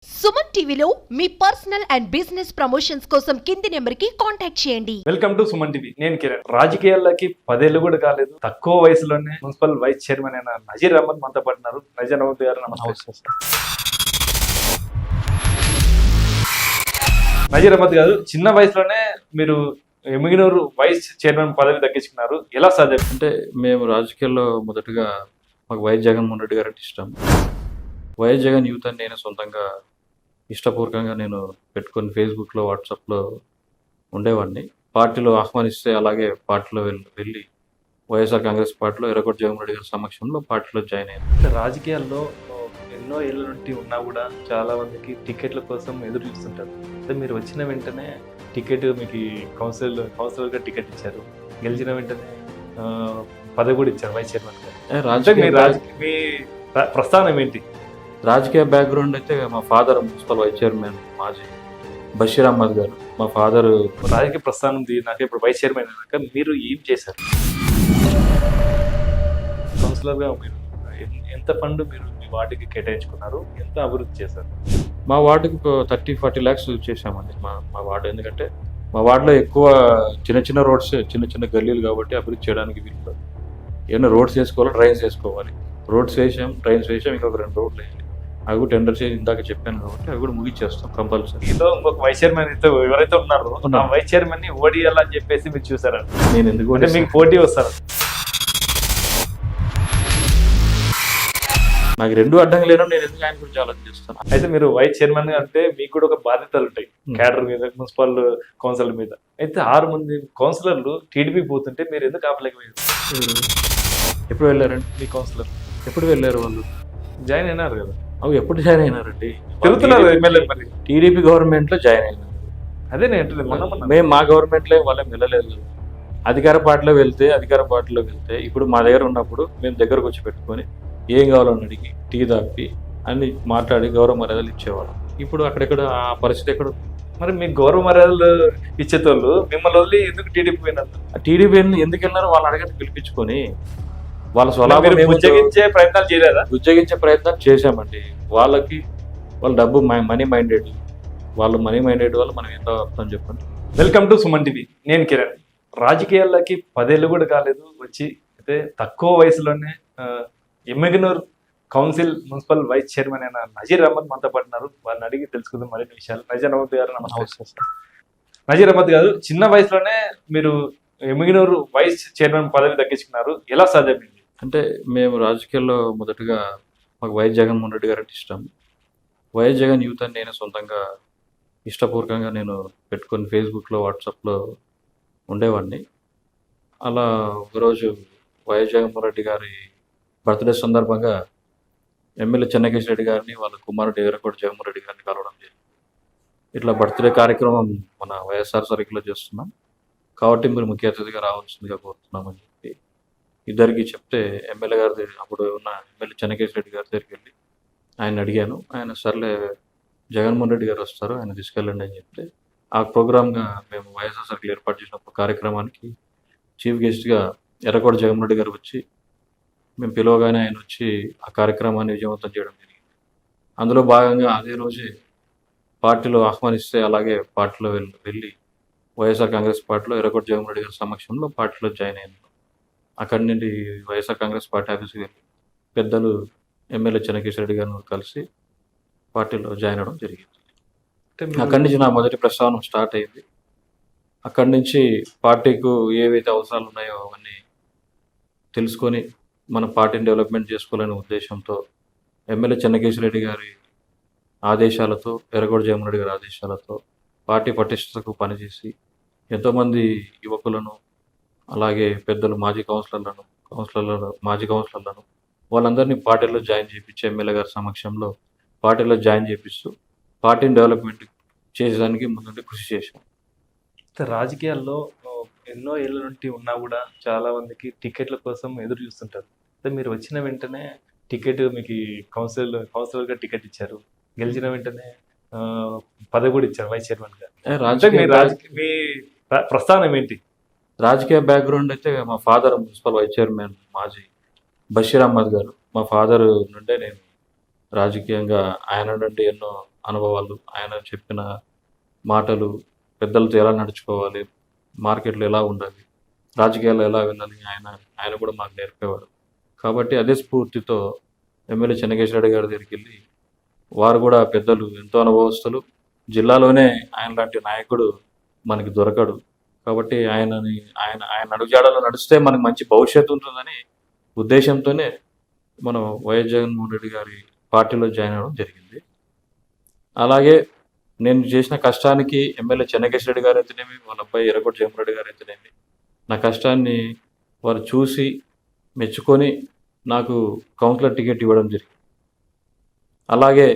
సుమన్ టీవీలో మీ personal and business promotions కోసం కింది నెంబర్కి కాంటాక్ట్ చేయండి. Welcome to Suman TV. నేను కిరణ్. రాజకీయాల్లోకి 10 ఏళ్ళు కూడా కాలేదు, తక్కువ వయసులోనే మున్సిపల్ వైస్ చైర్మన్ అయిన నజీర్ అహ్మద్ మనతో పడుతున్నారు. నజీర్ అహ్మద్ గారు నమస్తే. నజీర్ అహ్మద్ గారు, చిన్న వయసులోనే మీరు ఎమ్మిగనూరు వైస్ చైర్మన్ పదవి దక్కించుకున్నారు. ఎలా సాధ్యం? అంటే మేము రాజకీయాల్లో మొదటగా మాకు వైఎస్ జగన్మోహన్ రెడ్డి గారు అంటే ఇష్టం. వైఎస్ జగన్ యూత్ అని నేను సొంతంగా ఇష్టపూర్వకంగా నేను పెట్టుకొని ఫేస్బుక్లో వాట్సాప్లో ఉండేవాడిని. పార్టీలో ఆహ్వానిస్తే అలాగే పార్టీలో వెళ్ళి వైఎస్ఆర్ కాంగ్రెస్ పార్టీలో ఎర్రగొడ్డ జగన్మోహన్ రెడ్డి గారి సమక్షంలో పార్టీలో జాయిన్ అయ్యాను. రాజకీయాల్లో ఎన్నో ఏళ్ళ నుండి ఉన్నా కూడా చాలా మందికి టికెట్ల కోసం ఎదురు చూస్తుంటారు. అంటే మీరు వచ్చిన వెంటనే టికెట్ మీకు కౌన్సిలర్గా టికెట్ ఇచ్చారు, గెలిచిన వెంటనే పదవి కూడా ఇచ్చారు వైస్ చైర్మన్ గారు. మీ ప్రస్థానం ఏంటి? రాజకీయ బ్యాక్గ్రౌండ్ అయితే మా ఫాదర్ మున్సిపల్ వైస్ చైర్మన్ మాజీ బషీర్ అహ్మద్ గారు. మా ఫాదర్ రాజకీయ ప్రస్థానం నాకు ఇప్పుడు వైస్ చైర్మన్ అయినాక మీరు ఏం చేశారు? కౌన్సిలర్గా మీరు ఎంత ఫండ్ మీరు మీ వార్డుకి కేటాయించుకున్నారు, ఎంత అభివృద్ధి చేశారు? మా వార్డుకి 30-40 lakhs చేశామండి. మా వార్డు ఎందుకంటే మా వార్డులో ఎక్కువ చిన్న రోడ్స్, చిన్న గల్లీలు కాబట్టి అభివృద్ధి చేయడానికి వీళ్ళు ఏమైనా రోడ్స్ వేసుకోవాలి, డ్రైన్స్ వేసుకోవాలి. రోడ్స్ వేసాం, డ్రైన్స్ వేసాం, ఇంకొక 2 రోడ్లు వేయాలి. అవి కూడా టెండర్ చేసి ఇందాక చెప్పాను కాబట్టి అవి కూడా ముగిచ్చేస్తాం కంపల్సరీ. మీలో ఇంకొక వైస్ చైర్మన్ అయితే ఎవరైతే ఉన్నారో ఆ వైస్ చైర్మన్ ని ఓడియాలని చెప్పేసి మీరు చూసారండి. నేను ఎందుకు అంటే మీకు పోటీ వస్తారు? నాకు 2 అడ్డం లేను, నేను ఎందుకు ఆయన గురించి ఆలోచిస్తాను. అయితే మీరు వైస్ చైర్మన్ అంటే మీకు కూడా ఒక బాధ్యతలు ఉంటాయి క్యాడర్ మీద, మున్సిపల్ కౌన్సిల్ మీద. అయితే 6 మంది కౌన్సిలర్లు టీడీపీ పోతుంటే మీరు ఎందుకు ఆపలేకపోయారు? ఎప్పుడు వెళ్ళారండి మీ కౌన్సిలర్ ఎప్పుడు వెళ్ళారు? వాళ్ళు జాయిన్ అయినారు కదా. అవి ఎప్పుడు జాయిన్ అయినారండి? తిరుగుతున్నారు ఎమ్మెల్యే. మరి టీడీపీ గవర్నమెంట్ లో జాయిన్ అయినారు. అదే నేను మేము మా గవర్నమెంట్ లో వాళ్ళేం వెళ్ళలేదు. అధికార పార్టీలో వెళ్తే ఇప్పుడు మా దగ్గర ఉన్నప్పుడు మేము దగ్గరకు వచ్చి పెట్టుకొని ఏం కావాలని అడిగి టీ తాపి అన్ని మాట్లాడి గౌరవ మర్యాదలు ఇచ్చేవాళ్ళం. ఇప్పుడు అక్కడెక్కడ ఆ పరిస్థితి ఎక్కడ? మరి మీకు గౌరవ మర్యాదలు ఇచ్చేతోళ్ళు మిమ్మల్ని వదిలి ఎందుకు టీడీపీ పోయినారు? టీడీపీ ఎందుకు వెళ్ళినారో వాళ్ళని అడగని పిలిపించుకొని వాళ్ళ స్వలాభం ఉద్యోగించే ప్రయత్నాలు చేయలేదా? ఉద్యోగించే ప్రయత్నం చేశామండి. వాళ్ళ డబ్బు మనీ మైండెడ్, వాళ్ళు మనం ఎంత అర్థం చెప్పండి. Welcome to Suman TV. నేను కిరణ్. రాజకీయాల్లోకి 10 ఏళ్ళు కూడా కాలేదు వచ్చి, అయితే తక్కువ వయసులోనే Emmiganur council municipal vice chairman అయిన నజీర్ అహ్మద్ మనతో పడుతున్నారు. వారిని అడిగి తెలుసుకుందాం మరిన్ని విషయాలు. నజీర్ అహ్మద్ గారు నమస్తే. నజీర్ అహ్మద్ గారు, చిన్న వయసులోనే మీరు ఎమ్మిగనూరు వైస్ చైర్మన్ పదవి దక్కించుకున్నారు. ఎలా సాధ్యమైంది? అంటే మేము రాజకీయాల్లో మొదటగా మాకు వైఎస్ జగన్మోహన్ రెడ్డి గారు అంటే ఇష్టం. వైఎస్ జగన్ యూత్ అని నేను సొంతంగా ఇష్టపూర్వకంగా నేను పెట్టుకొని ఫేస్బుక్లో వాట్సాప్లో ఉండేవాడిని. అలా ఒకరోజు వైఎస్ జగన్మోహన్ రెడ్డి గారి బర్త్డే సందర్భంగా ఎమ్మెల్యే చెన్నకేశ్వర రెడ్డి గారిని, వాళ్ళ కుమారుడు ఎర్రగొడ్డ జగన్మోహన్ రెడ్డి గారిని కలవడం జరిగింది. ఇట్లా బర్త్డే కార్యక్రమం మన వైఎస్ఆర్ సర్కిల్లో చేస్తున్నాం కాబట్టి మీరు ముఖ్య అతిథిగా రావాల్సిందిగా కోరుతున్నామని చెప్పి ఇద్దరికి చెప్తే, ఎమ్మెల్యే గారి అప్పుడు ఉన్న ఎమ్మెల్యే చెన్నకేశ్వర రెడ్డి గారి దగ్గరికి వెళ్ళి ఆయన అడిగాను. ఆయన సర్లే జగన్మోహన్ రెడ్డి గారు వస్తారు, ఆయన తీసుకెళ్ళండి అని చెప్తే, ఆ ప్రోగ్రామ్గా మేము వైఎస్ఆర్ సర్కిల్ ఏర్పాటు చేసిన కార్యక్రమానికి చీఫ్ గెస్ట్గా ఎర్రగొడ్డ జగన్మోహన్ రెడ్డి గారు వచ్చి, మేము పిలవగానే ఆయన వచ్చి ఆ కార్యక్రమాన్ని విజయవంతం చేయడం జరిగింది. అందులో భాగంగా అదే రోజే పార్టీలో ఆహ్వానిస్తే అలాగే పార్టీలో వెళ్ళి వైఎస్ఆర్ కాంగ్రెస్ పార్టీలో ఎర్రగొడ్డ జగన్మోహన్ రెడ్డి గారి సమక్షంలో పార్టీలో జాయిన్ అయ్యాను. అక్కడి నుండి వైఎస్ఆర్ కాంగ్రెస్ పార్టీ ఆఫీస్కి వెళ్ళి పెద్దలు ఎమ్మెల్యే చెన్నకేశ్వర రెడ్డి గారిని కలిసి పార్టీలో జాయిన్ అవ్వడం జరిగింది. అక్కడి నుంచి నా మొదటి ప్రస్థానం స్టార్ట్ అయింది. అక్కడి నుంచి పార్టీకు ఏవైతే అవసరాలు ఉన్నాయో అవన్నీ తెలుసుకొని మన పార్టీని డెవలప్మెంట్ చేసుకోవాలనే ఉద్దేశంతో ఎమ్మెల్యే చెన్నకేశ్వర రెడ్డి గారి ఆదేశాలతో, ఎర్రగొడ్డ జగన్మోహన్ రెడ్డి గారి ఆదేశాలతో పార్టీ పటిష్టతకు పనిచేసి ఎంతోమంది యువకులను, అలాగే పెద్దలు మాజీ కౌన్సిలర్లను వాళ్ళందరినీ పార్టీలో జాయిన్ చేయించి ఎమ్మెల్యే గారి సమక్షంలో పార్టీలో జాయిన్ చేపిస్తూ పార్టీని డెవలప్మెంట్ చేసేదానికి ముందుండి కృషి చేశాం. రాజకీయాల్లో ఎన్నో ఏళ్ళ నుండి ఉన్నా కూడా చాలా మందికి టికెట్ల కోసం ఎదురు చూస్తుంటారు. అయితే మీరు వచ్చిన వెంటనే టికెట్ మీకు కౌన్సిలర్గా టికెట్ ఇచ్చారు, గెలిచిన వెంటనే పదవి కూడా ఇచ్చారు వైస్ చైర్మన్ గారు. మీ ప్రస్థానం ఏంటి? రాజకీయ బ్యాక్గ్రౌండ్ అయితే మా ఫాదర్ మున్సిపల్ వైస్ చైర్మన్ మాజీ బషీర్ అహ్మద్ గారు. మా ఫాదర్ నుండే నేను రాజకీయంగా ఆయన నుండి ఎన్నో అనుభవాలు, ఆయన చెప్పిన మాటలు, పెద్దలతో ఎలా నడుచుకోవాలి, మార్కెట్లో ఎలా ఉండాలి, రాజకీయాల్లో ఎలా వెళ్ళాలి, ఆయన కూడా మాకు నేర్పేవాడు. కాబట్టి అదే స్ఫూర్తితో ఎమ్మెల్యే చెన్నకేశ్వరరెడ్డి గారి దగ్గరికి వెళ్ళి, వారు కూడా పెద్దలు, ఎంతో అనుభవస్తులు, జిల్లాలోనే ఆయన లాంటి నాయకుడు మనకి దొరకడు. కాబట్టి ఆయన ఆయన అడుగుజాడలో నడిస్తే మనకు మంచి భవిష్యత్తు ఉంటుందని ఉద్దేశంతోనే మనం వైఎస్ జగన్మోహన్ రెడ్డి గారి పార్టీలో జాయిన్ అవ్వడం జరిగింది. అలాగే నేను చేసిన కష్టానికి ఎమ్మెల్యే చెన్నకేశ్వరరెడ్డి గారు అయితేనేమి, వాళ్ళ అబ్బాయి ఎర్రగొట్ట జయమరెడ్డి గారు అయితేనేమి, నా కష్టాన్ని వారు చూసి మెచ్చుకొని నాకు కౌన్సిలర్ టికెట్ ఇవ్వడం జరిగింది. అలాగే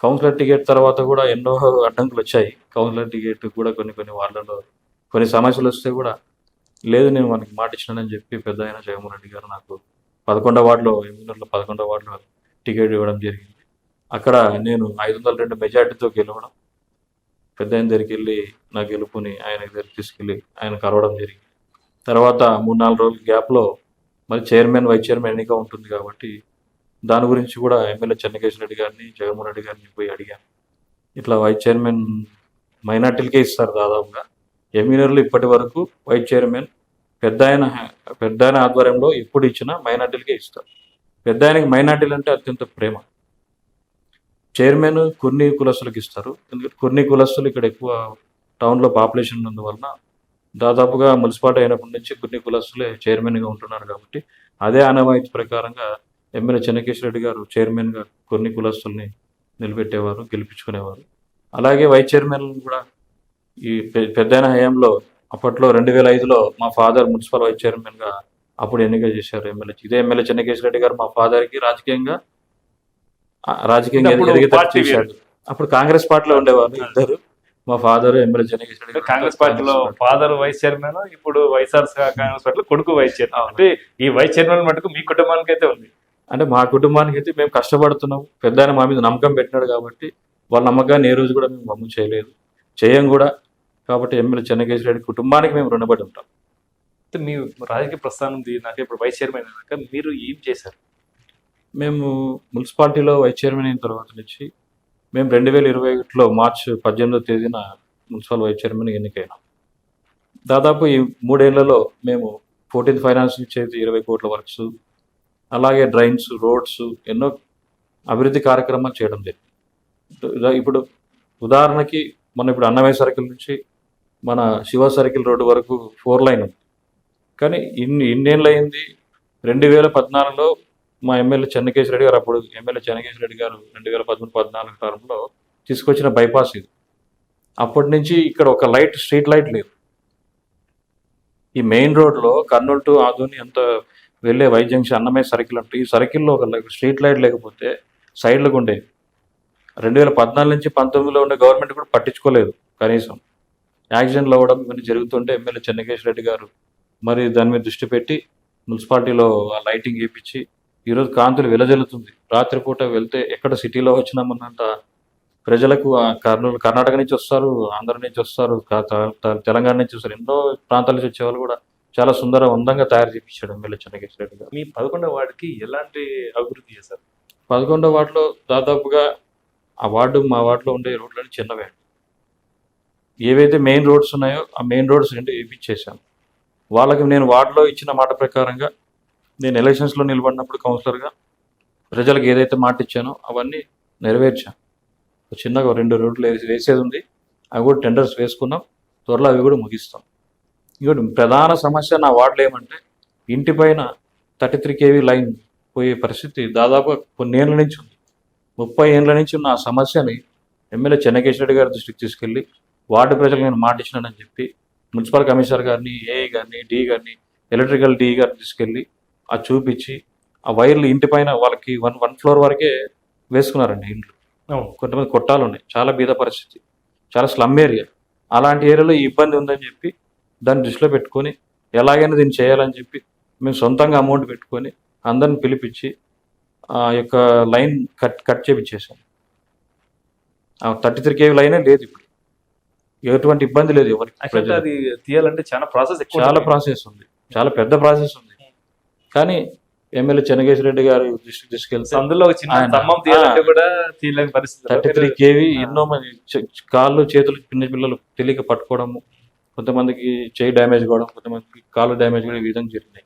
కౌన్సిలర్ టికెట్ తర్వాత కూడా ఎన్నో అడ్డంకులు వచ్చాయి. కౌన్సిలర్ టికెట్ కూడా కొన్ని వాళ్ళలో కొన్ని సమస్యలు వస్తే కూడా లేదు, నేను మనకి మాట ఇచ్చినానని చెప్పి పెద్ద ఆయన జగన్మోహన్ రెడ్డి గారు నాకు 11వ వార్డులో, ఎమ్మెల్యేలో 11వ వార్డులో టికెట్ ఇవ్వడం జరిగింది. అక్కడ నేను 502 మెజార్టీతో గెలవడం, పెద్ద ఆయన దగ్గరికి వెళ్ళి నా గెలుపుని ఆయన దగ్గరికి తీసుకెళ్ళి ఆయన కలవడం జరిగింది. తర్వాత 3-4 రోజుల గ్యాప్లో మరి చైర్మన్, వైస్ చైర్మన్ ఎన్నిక ఉంటుంది కాబట్టి దాని గురించి కూడా ఎమ్మెల్యే చెన్నకేశ్వరరెడ్డి గారిని, జగన్మోహన్ రెడ్డి గారిని పోయి అడిగాను. ఇట్లా వైస్ చైర్మన్ మైనార్టీలకే ఇస్తారు దాదాపుగా. ఎమ్మెల్యేలు ఇప్పటి వరకు వైస్ చైర్మన్ పెద్ద ఆయన ఆధ్వర్యంలో ఎప్పుడు ఇచ్చినా మైనార్టీలకే ఇస్తారు. పెద్ద ఆయనకి మైనార్టీలు అంటే అత్యంత ప్రేమ. చైర్మన్ కొన్ని కులస్తులకు ఇస్తారు. ఎందుకంటే కొన్ని కులస్తులు ఇక్కడ ఎక్కువ టౌన్లో పాపులేషన్ ఉన్నందువలన దాదాపుగా మున్సిపాలిటీ అయినప్పటి నుంచి కొన్ని కులస్తులే చైర్మన్గా ఉంటున్నారు. కాబట్టి అదే ఆనవాయితీ ప్రకారంగా ఎమ్మెల్యే చెన్నకేశ్వరరెడ్డి గారు చైర్మన్గా కొన్ని కులస్తుల్ని నిలబెట్టేవారు, గెలిపించుకునేవారు. అలాగే వైస్ చైర్మన్ కూడా ఈ పెద్దయిన హయాంలో అప్పట్లో 2005లో మా ఫాదర్ మున్సిపల్ వైస్ చైర్మన్గా అప్పుడు ఎన్నిక చేశారు ఎమ్మెల్యే. ఇదే ఎమ్మెల్యే చెన్నకేశ్వరరెడ్డి గారు మా ఫాదర్కి రాజకీయంగా ఎదిగేటట్టు చేశాడు. అప్పుడు కాంగ్రెస్ పార్టీలో ఉండేవారు ఇద్దరు, మా ఫాదర్ ఎమ్మెల్యే చెన్నకేశ్వరరెడ్డి గారు. కాంగ్రెస్ పార్టీలో ఫాదర్ వైస్ చైర్మన్, ఇప్పుడు వైఎస్ఆర్ కాంగ్రెస్ పార్టీలో కొడుకు వైస్ చైర్మన్. అంటే ఈ వైస్ చైర్మన్ మటుకు మీ కుటుంబానికి అయితే ఉంది. అంటే మా కుటుంబానికి అయితే మేము కష్టపడుతున్నాం, పెద్ద ఆయన మా మీద నమ్మకం పెట్టినాడు కాబట్టి వాళ్ళ నమ్మకాన్ని ఏ రోజు కూడా మేము వమ్ము చేయలేదు, చేయం కూడా. కాబట్టి ఎమ్మెల్యే చెన్నకేశ్వరరెడ్డి కుటుంబానికి మేము రుణపడి ఉంటాం. మీ రాజకీయ ప్రస్థానం నాకు ఇప్పుడు వైస్ చైర్మన్ అయినాక మీరు ఏం చేశారు? మేము మున్సిపాలిటీలో వైస్ చైర్మన్ అయిన తర్వాత నుంచి మేము 2021లో మార్చి 18వ తేదీన మున్సిపల్ వైస్ చైర్మన్ ఎన్నికైనాం. దాదాపు ఈ 3 ఏళ్లలో మేము 14th ఫైనాన్స్ నుంచి 20 కోట్ల వర్క్స్, అలాగే డ్రైన్స్, రోడ్స్, ఎన్నో అభివృద్ధి కార్యక్రమాలు చేయడం జరిగింది. ఇప్పుడు ఉదాహరణకి మనం ఇప్పుడు అన్నమయ్య సర్కిల్ నుంచి మన శివ సర్కిల్ రోడ్డు వరకు 4 లైన్ ఉంది. కానీ ఇన్నేళ్ళు అయింది. 2014లో మా ఎమ్మెల్యే చెన్నకేశ్వరరెడ్డి గారు, అప్పుడు ఎమ్మెల్యే చెన్నకేశ్వరరెడ్డి గారు 2013-14 టర్మ్లో తీసుకొచ్చిన బైపాస్ ఇది. అప్పటి నుంచి ఇక్కడ ఒక స్ట్రీట్ లైట్ లేదు. ఈ మెయిన్ రోడ్లో కర్నూలు టు ఆదోని అంత వెళ్ళే వై జంక్షన్ అన్నమయ్య సర్కిల్ అంటే ఈ సర్కిల్లో ఒక స్ట్రీట్ లైట్ లేకపోతే సైడ్లకు ఉండేవి. 2014 నుంచి 19లో ఉండే గవర్నమెంట్ కూడా పట్టించుకోలేదు. కనీసం యాక్సిడెంట్లు అవ్వడం ఇవన్నీ జరుగుతుంటే ఎమ్మెల్యే చెన్నకేశ్వరరెడ్డి గారు మరి దాని మీద దృష్టి పెట్టి మున్సిపాలిటీలో ఆ లైటింగ్ వేయించి ఈరోజు కాంతులు వెలజల్లుతుంది. రాత్రిపూట వెళ్తే ఎక్కడ సిటీలో వచ్చినామన్నంత ప్రజలకు కర్ణాటక నుంచి వస్తారు, ఆంధ్ర నుంచి వస్తారు, తెలంగాణ నుంచి వస్తారు, ఎన్నో ప్రాంతాల నుంచి వచ్చే వాళ్ళు కూడా చాలా అందంగా తయారు చేయించాడు ఎమ్మెల్యే చెన్నకేశ్వరరెడ్డి గారు. మీ 11వ వార్డుకి ఎలాంటి అభివృద్ధి చేశారు? 11వ వార్డులో దాదాపుగా మా వార్డులో ఉండే రోడ్లన్నీ చిన్నవే. ఏవైతే మెయిన్ రోడ్స్ ఉన్నాయో ఆ మెయిన్ రోడ్స్ రెండు వేయించేసాను. వాళ్ళకి నేను వార్డులో ఇచ్చిన మాట ప్రకారంగా నేను ఎలక్షన్స్లో నిలబడినప్పుడు కౌన్సిలర్గా ప్రజలకు ఏదైతే మాట ఇచ్చానో అవన్నీ నెరవేర్చాను. చిన్నగా 2 రోడ్లు వేసేది ఉంది, అవి కూడా టెండర్స్ వేసుకున్నాం, త్వరలో అవి కూడా ముగిస్తాం. ఇంకోటి ప్రధాన సమస్య నా వార్డులో ఏమంటే ఇంటి పైన 33 kV లైన్ పోయే పరిస్థితి దాదాపు కొన్ని ఏళ్ళ నుంచి ఉంది. 30 ఏళ్ళ నుంచి ఉన్న ఆ సమస్యని ఎమ్మెల్యే చెన్నకేశ్వరరెడ్డి గారి దృష్టికి తీసుకెళ్ళి వార్డు ప్రజలకు నేను మాట ఇచ్చినానని చెప్పి మున్సిపల్ కమిషనర్ గారిని, ఏఐ గారిని, డి గారిని, ఎలక్ట్రికల్ డి గారిని తీసుకెళ్ళి ఆ చూపించి ఆ వైర్లు ఇంటి పైన వాళ్ళకి 1 ఫ్లోర్ వరకే వేసుకున్నారండి ఇండ్లు. కొంతమంది కొట్టాలు ఉన్నాయి, చాలా బీద పరిస్థితి, చాలా స్లమ్ ఏరియా. అలాంటి ఏరియాలో ఈ ఇబ్బంది ఉందని చెప్పి దాన్ని దృష్టిలో పెట్టుకొని ఎలాగైనా దీన్ని చేయాలని చెప్పి మేము సొంతంగా అమౌంట్ పెట్టుకొని అందరిని పిలిపించి ఆ యొక్క లైన్ కట్ చేపించేసాం. ఆ 33 kV లైనే లేదు ఇప్పుడు, ఎటువంటి ఇబ్బంది లేదు ఎవరికి. అది తీయాలంటే చాలా ప్రాసెస్ ఉంది, చాలా పెద్ద ప్రాసెస్ ఉంది. కానీ ఎమ్మెల్యే చెన్నకేశ్వర రెడ్డి గారు దృష్టికి తీసుకెళ్తే అందులో ఒక చిన్న ఆయన- స్తంభం తీయాలంటే కూడా తీయలేని పరిస్థితి 33 కేవీ ఎన్నో మంది కాళ్ళు చేతులు చిన్న పిల్లలు తెలియక పట్టుకోవడము, కొంతమందికి చేయి డ్యామేజ్ కావడం, కొంతమందికి కాళ్ళు డ్యామేజ్ కూడా ఈ విధంగా జరిగినాయి.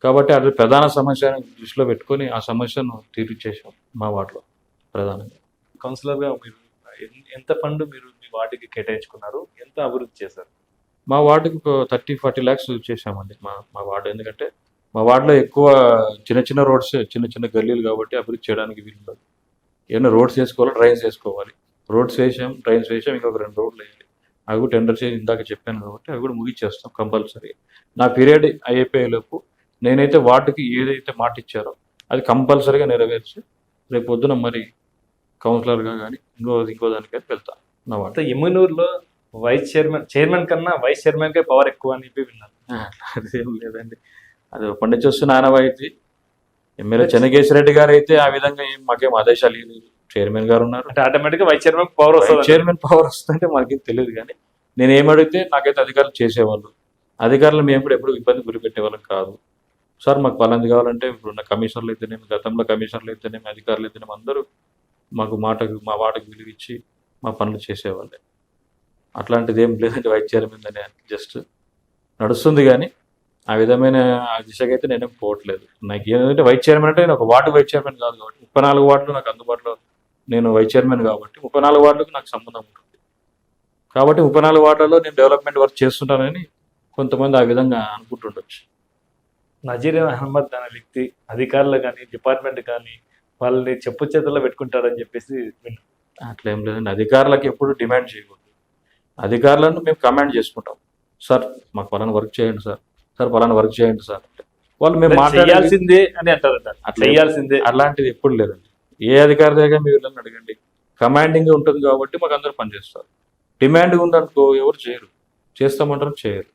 కాబట్టి అది ప్రధాన సమస్యను దృష్టిలో పెట్టుకొని ఆ సమస్యను తీర్చేసాం మా వార్డులో ప్రధానంగా. కౌన్సిలర్ గా మీరు ఎంత ఫండ్ మీరు మీ వార్డుకి కేటాయించుకున్నారు, ఎంత అభివృద్ధి చేశారు? మా వార్డుకి ఒక 30-40 lakhs చేసామండి మా వార్డు. ఎందుకంటే మా వార్డులో ఎక్కువ చిన్న చిన్న రోడ్స్, చిన్న చిన్న గల్లీలు కాబట్టి అభివృద్ధి చేయడానికి వీలు. ఏమైనా రోడ్స్ వేసుకోవాలి, డ్రైన్స్ వేసుకోవాలి. రోడ్స్ వేసాం, డ్రైన్స్ వేసాం, ఇంకొక 2 రోడ్లు వేయాలి. అవి కూడా టెండర్ చేసి ఇందాక చెప్పాను కాబట్టి అవి కూడా ముగిచ్చేస్తాం కంపల్సరీ. నా పీరియడ్ అయిపోయేలోపు నేనైతే వార్డుకి ఏదైతే మాట ఇచ్చారో అది కంపల్సరీగా నెరవేర్చి రేపు పొద్దున మరి కౌన్సిలర్గా కానీ ఇంకో దానికైతే వెళ్తాను నా వార్డు. అంటే ఎమ్మెనూరులో చైర్మన్ కన్నా వైస్ చైర్మన్ కే పవర్ ఎక్కువ అని చెప్పి విన్నాను. అదేం లేదండి, అది ఎప్పటి నుంచి వస్తున్న ఆనవాయితీ. ఎమ్మెల్యే చెన్నకేశ్వర రెడ్డి గారు అయితే ఆ విధంగా మాకేం ఆదేశాలు లేదు. చైర్మన్ గారు ఉన్నారు, అంటే ఆటోమేటిక్ గా వైస్ చైర్మన్ పవర్ వస్తుంది. చైర్మన్ పవర్ వస్తుంటే మనకి తెలియదు. కానీ నేను ఏమడిగితే నాకైతే అధికారులు చేసేవాళ్ళు. అధికారులు మేము కూడా ఎప్పుడు ఇబ్బంది గురి పెట్టేవాళ్ళం కాదు. సార్ మాకు పలాంది కావాలంటే ఇప్పుడున్న కమిషనర్లు అయితేనేమి, గతంలో కమిషనర్లు అయితేనేమి, అధికారులు అయితేనేమి అందరూ మాకు మా వాటకు విలువ ఇచ్చి మా పనులు చేసేవాళ్ళే. అట్లాంటిది ఏం లేదంటే వైస్ చైర్మన్ అని జస్ట్ నడుస్తుంది. కానీ ఆ విధమైన ఆ దిశగా అయితే నేనేం పోవట్లేదు. నాకు ఏంటంటే వైస్ చైర్మన్ అంటే నేను ఒక వార్డు వైస్ చైర్మన్ కాదు కాబట్టి 34 వార్డులు నాకు అందుబాటులో, నేను వైస్ చైర్మన్ కాబట్టి 34 వార్డులకు నాకు సంబంధం ఉంటుంది. కాబట్టి 34 వార్డులలో నేను డెవలప్మెంట్ వర్క్ చేస్తుంటానని కొంతమంది ఆ విధంగా అనుకుంటుండొచ్చు. నజీర్ అహ్మద్ అనే వ్యక్తి అధికారులు కానీ డిపార్ట్మెంట్ కానీ వాళ్ళని చెప్పు చేతుల్లో పెట్టుకుంటారని చెప్పేసి విన్నాను. అట్లా ఏం లేదండి, అధికారులకు ఎప్పుడు డిమాండ్ చేయకూడదు. అధికారులను మేము కమాండ్ చేసుకుంటాం. సార్ మాకు పలానా వర్క్ చేయండి సార్, సార్ పలానా వర్క్ చేయండి సార్ అంటే వాళ్ళు మేము చేయాల్సిందే అని అంటారట. అట్లా చేయాల్సిందే అలాంటిది ఎప్పుడు లేదండి. ఏ అధికారి దగ్గర మీరు వెళ్ళని అడగండి, కమాండింగ్ ఉంటుంది కాబట్టి మాకు అందరూ పనిచేస్తారు. డిమాండ్ ఉందనుకో ఎవరు చేయరు, చేస్తామంటారు చేయరు.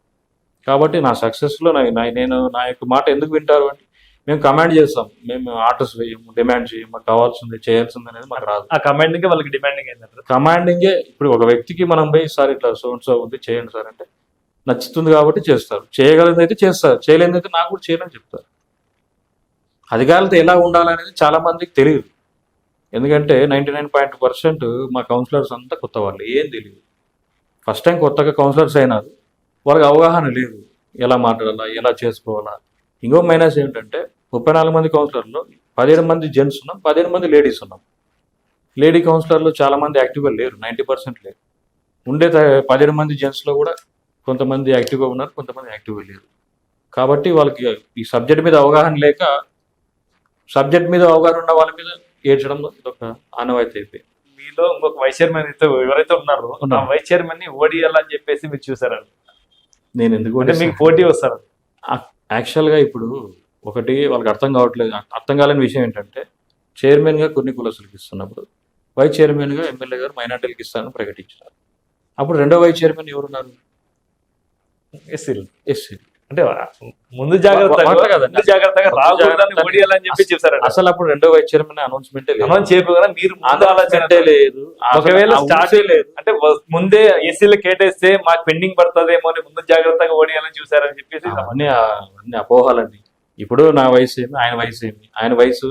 కాబట్టి నా సక్సెస్లో నేను నా యొక్క మాట ఎందుకు వింటారు అంటే మేము కమాండ్ చేస్తాం, మేము ఆర్డర్స్ వేయము, డిమాండ్ చేయము. మాకు కావాల్సింది చేయాల్సింది అనేది మాకు రాదు. ఆ కమాండింగ్ వాళ్ళకి డిమాండింగ్ ఏంటంటారు. కమాండింగే ఇప్పుడు ఒక వ్యక్తికి మనం పోయి సార్ ఇట్లా సో ఉంది చేయండి సార్ అంటే నచ్చుతుంది కాబట్టి చేస్తారు. చేయగలిగింది అయితే చేస్తారు, చేయలేనిది అయితే నాకు కూడా చేయలేని చెప్తారు. అధికారులతో ఎలా ఉండాలనేది చాలా మందికి తెలియదు. ఎందుకంటే 99% మా కౌన్సిలర్స్ అంతా కొత్త వాళ్ళు, ఏం తెలియదు. ఫస్ట్ టైం కొత్తగా కౌన్సిలర్స్ అయినారు, వాళ్ళకి అవగాహన లేదు ఎలా మాట్లాడాలా, ఎలా చేసుకోవాలా. ఇంకో మైనస్ ఏంటంటే 34 మంది కౌన్సిలర్లో 17 మంది జెంట్స్ ఉన్నాం, 17 మంది లేడీస్ ఉన్నాం. లేడీ కౌన్సిలర్లు చాలా మంది యాక్టివ్గా లేరు, 90% లేరు. ఉండే 17 మంది జెంట్స్లో కూడా కొంతమంది యాక్టివ్గా ఉన్నారు, కొంతమంది యాక్టివ్గా లేరు. కాబట్టి వాళ్ళకి ఈ సబ్జెక్ట్ మీద అవగాహన లేక, సబ్జెక్ట్ మీద అవగాహన ఉన్న వాళ్ళ మీద ఏడ్చడం ఇదొక ఆనవాయితీ అయిపోయింది. మీలో ఇంకొక వైస్ చైర్మన్ అయితే ఎవరైతే ఉన్నారో ఆ వైస్ చైర్మన్ ని ఓడియాలని చెప్పేసి మీరు చూసారండి. నేను ఎందుకు అంటే మీకు పోటీ వస్తారు. యాక్చువల్గా ఇప్పుడు ఒకటి వాళ్ళకి అర్థం కావట్లేదు. అర్థం కాలేని విషయం ఏంటంటే చైర్మన్గా కొన్ని కులసులకు ఇస్తున్నప్పుడు వైస్ చైర్మన్గా ఎమ్మెల్యే గారు మైనార్టీలకు ఇస్తానని ప్రకటించారు. అప్పుడు రెండో వైస్ చైర్మన్ ఎవరున్నారు? ఎస్సీ. అంటే ముందు జాగ్రత్తగా రాకూడదని ఓడియాలని చెప్పి చూసారు. అసలు అప్పుడు రెండో వైస్ చైర్మన్ అనౌన్స్మెంట్ మీరు లేదు. ఒకవేళ స్టార్ట్ లేదు అంటే ముందే ఎస్సీలు కేటేస్తే మాకు పెండింగ్ పడుతుందేమో అని ముందు జాగ్రత్తగా ఓడియాలని చూసారని చెప్పేసి అన్ని అపోహాలండి. ఇప్పుడు నా వయసు ఏమి, ఆయన వయసు ఏమి? ఆయన వయసు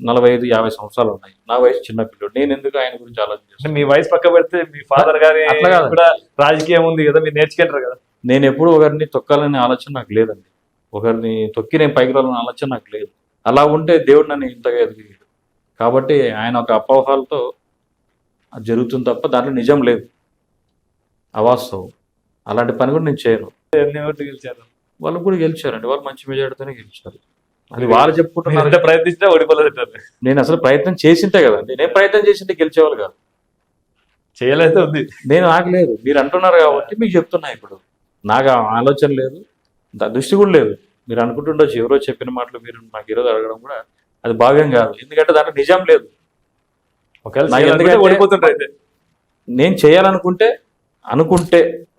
45-50 సంవత్సరాలు ఉన్నాయి, నా వయసు చిన్న పిల్లడు. నేను ఎందుకు ఆయన గురించి ఆలోచించాను? మీ వయసు పక్క పెడితే మీ ఫాదర్ గారి కూడా రాజకీయం ఉంది కదా, మీరు నేర్చుకుంటారు కదా. నేను ఎప్పుడు ఒకరిని తొక్కాలనే ఆలోచన నాకు లేదండి, ఒకరిని తొక్కి నేను పైకి రావాలనే ఆలోచన నాకు లేదు. అలా ఉంటే దేవుడు నన్ను ఇంతగా ఎదిగాడు. కాబట్టి ఆయన ఒక అపోహాలతో అది జరుగుతుంది తప్ప దాంట్లో నిజం లేదు, అవాస్తవం. అలాంటి పని కూడా నేను చేయను. గెలిచారు వాళ్ళు కూడా గెలిచారండి, వాళ్ళు మంచి మెజారిటీతోనే గెలిచారు. అది వాళ్ళు చెప్పుకుంటున్నారు. ప్రయత్నించినా ఓడిపోలేదు. నేను అసలు ప్రయత్నం చేసింటే కదండి, నేను ప్రయత్నం చేసింటే గెలిచేవాళ్ళు కాదు. చేయలేదే ఉంది, నేను ఆగలేదు. మీరు అంటున్నారు కాబట్టి మీకు చెప్తున్నా. ఇప్పుడు నాకు ఆలోచన లేదు, దృష్టి కూడా లేదు. మీరు అనుకుంటుండొచ్చు ఎవరో చెప్పిన మాటలు మీరు నాకు ఈరోజు అడగడం కూడా అది భావ్యం కాదు. ఎందుకంటే దాంట్లో నిజం లేదు. ఓడిపోతుండ్రు. నేను చేయాలనుకుంటే